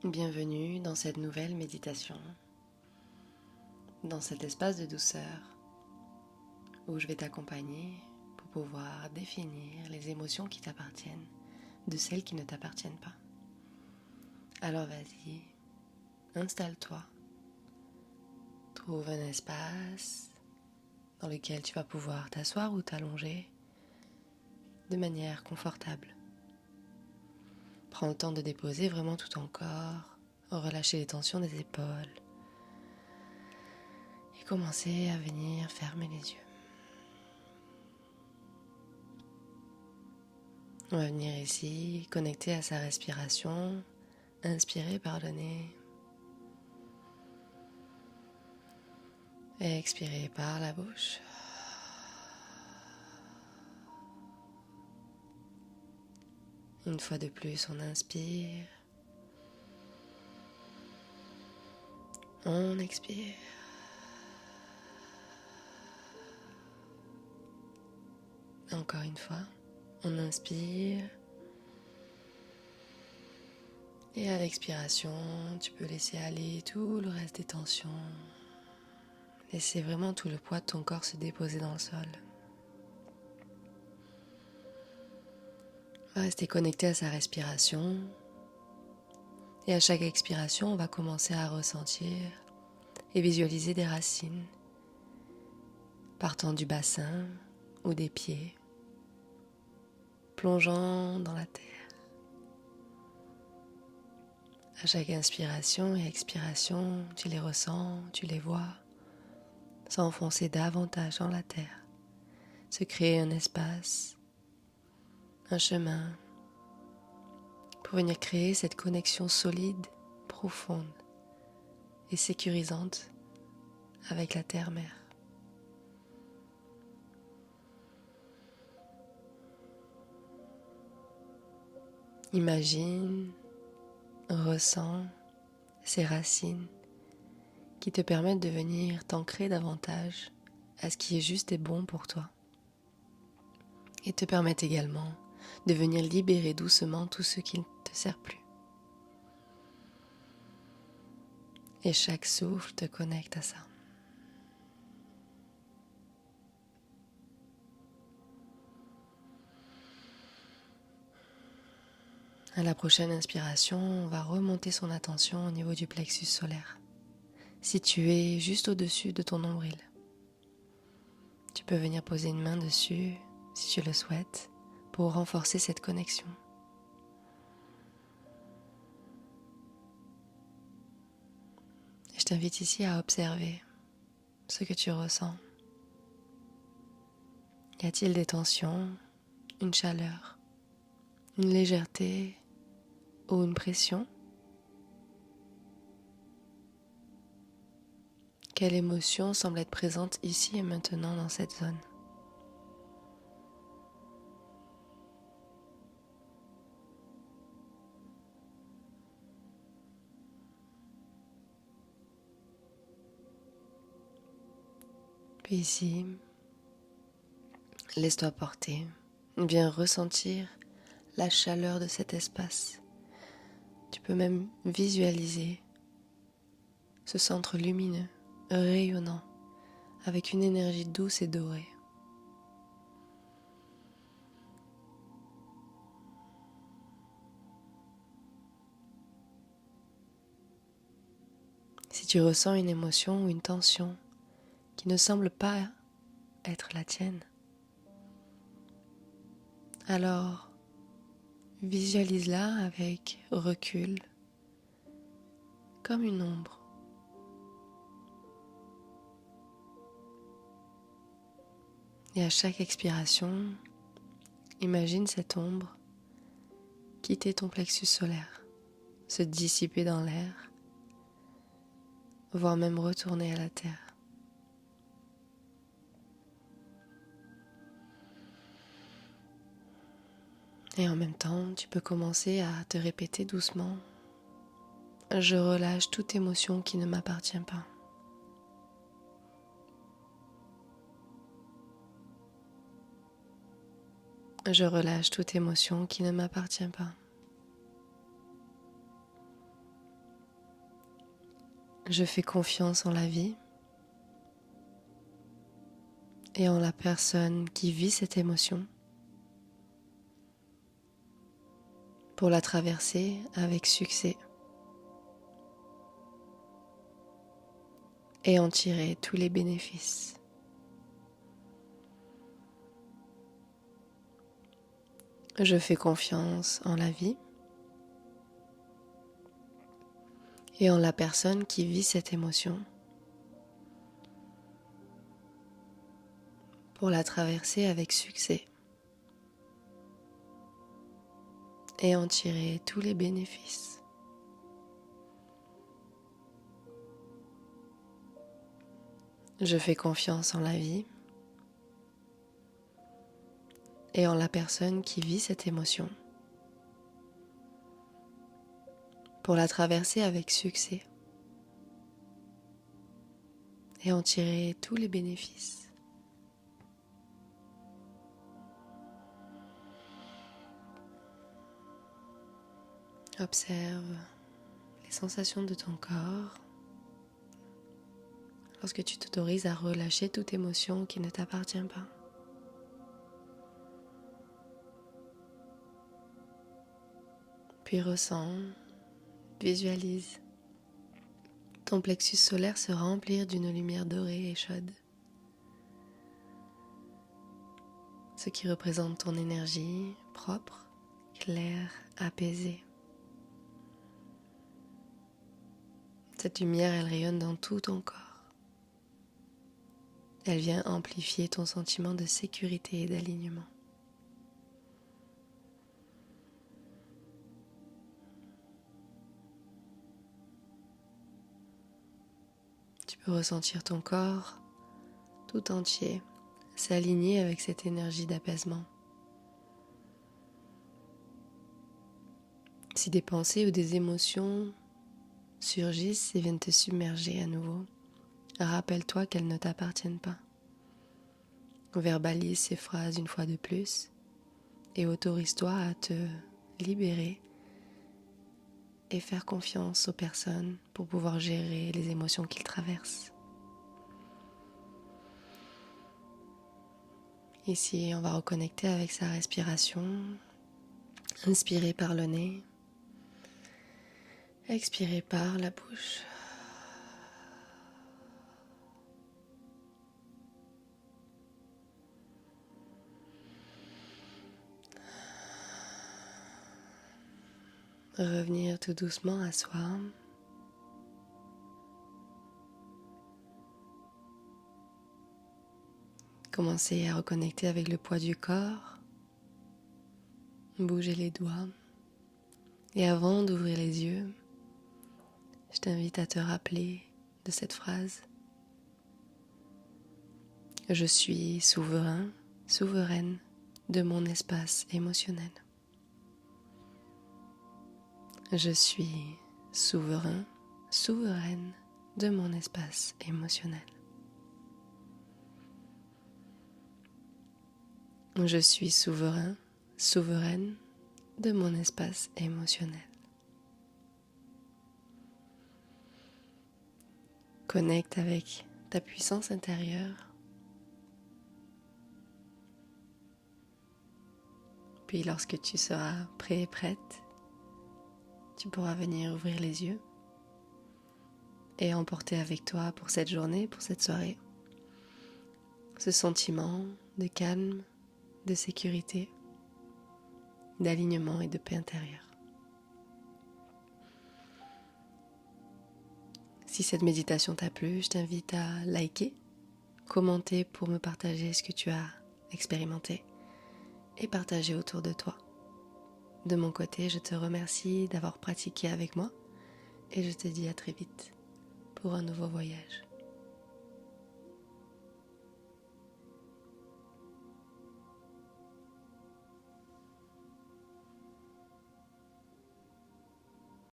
Bienvenue dans cette nouvelle méditation, dans cet espace de douceur où je vais t'accompagner pour pouvoir définir les émotions qui t'appartiennent de celles qui ne t'appartiennent pas. Alors vas-y, installe-toi, trouve un espace dans lequel tu vas pouvoir t'asseoir ou t'allonger de manière confortable. Prends le temps de déposer vraiment tout ton corps, relâcher les tensions des épaules et commencer à venir fermer les yeux. On va venir ici connecter à sa respiration, inspirer par le nez et expirer par la bouche. Une fois de plus, on inspire, on expire. Encore une fois, on inspire et à l'expiration, tu peux laisser aller tout le reste des tensions. Laisser vraiment tout le poids de ton corps se déposer dans le sol. On va rester connecté à sa respiration. Et à chaque expiration, on va commencer à ressentir et visualiser des racines partant du bassin ou des pieds, plongeant dans la terre. À chaque inspiration et expiration, tu les ressens, tu les vois, s'enfoncer davantage dans la terre, se créer un espace, un chemin, pour venir créer cette connexion solide, profonde et sécurisante avec la terre-mère. Imagine, ressens ces racines qui te permettent de venir t'ancrer davantage à ce qui est juste et bon pour toi et te permettent également de venir libérer doucement tout ce qui ne te sert plus. Et chaque souffle te connecte à ça. À la prochaine inspiration, on va remonter son attention au niveau du plexus solaire, situé juste au-dessus de ton nombril. Tu peux venir poser une main dessus, si tu le souhaites, pour renforcer cette connexion. Et je t'invite ici à observer ce que tu ressens. Y a-t-il des tensions, une chaleur, une légèreté ou une pression? Quelle émotion semble être présente ici et maintenant dans cette zone? Puis ici, laisse-toi porter, viens ressentir la chaleur de cet espace. Tu peux même visualiser ce centre lumineux, rayonnant, avec une énergie douce et dorée. Si tu ressens une émotion ou une tension qui ne semble pas être la tienne, alors visualise-la avec recul, comme une ombre. Et à chaque expiration, imagine cette ombre quitter ton plexus solaire, se dissiper dans l'air, voire même retourner à la terre. Et en même temps, tu peux commencer à te répéter doucement: je relâche toute émotion qui ne m'appartient pas. Je relâche toute émotion qui ne m'appartient pas. Je fais confiance en la vie et en la personne qui vit cette émotion pour la traverser avec succès et en tirer tous les bénéfices. Je fais confiance en la vie et en la personne qui vit cette émotion pour la traverser avec succès et en tirer tous les bénéfices. Je fais confiance en la vie et en la personne qui vit cette émotion pour la traverser avec succès et en tirer tous les bénéfices. Observe les sensations de ton corps lorsque tu t'autorises à relâcher toute émotion qui ne t'appartient pas. Puis ressens, visualise ton plexus solaire se remplir d'une lumière dorée et chaude, ce qui représente ton énergie propre, claire, apaisée. Cette lumière, elle rayonne dans tout ton corps. Elle vient amplifier ton sentiment de sécurité et d'alignement. Tu peux ressentir ton corps tout entier s'aligner avec cette énergie d'apaisement. Si des pensées ou des émotions surgissent et viennent te submerger à nouveau, rappelle-toi qu'elles ne t'appartiennent pas. Verbalise ces phrases une fois de plus et autorise-toi à te libérer et faire confiance aux personnes pour pouvoir gérer les émotions qu'ils traversent. Ici, on va reconnecter avec sa respiration. Inspirer par le nez, expirer par la bouche. Revenir tout doucement à soi. Commencer à reconnecter avec le poids du corps. Bouger les doigts. Et avant d'ouvrir les yeux, je t'invite à te rappeler de cette phrase. Je suis souverain, souveraine de mon espace émotionnel. Je suis souverain, souveraine de mon espace émotionnel. Je suis souverain, souveraine de mon espace émotionnel. Connecte avec ta puissance intérieure. Puis lorsque tu seras prêt et prête, tu pourras venir ouvrir les yeux et emporter avec toi pour cette journée, pour cette soirée, ce sentiment de calme, de sécurité, d'alignement et de paix intérieure. Si cette méditation t'a plu, je t'invite à liker, commenter pour me partager ce que tu as expérimenté et partager autour de toi. De mon côté, je te remercie d'avoir pratiqué avec moi et je te dis à très vite pour un nouveau voyage.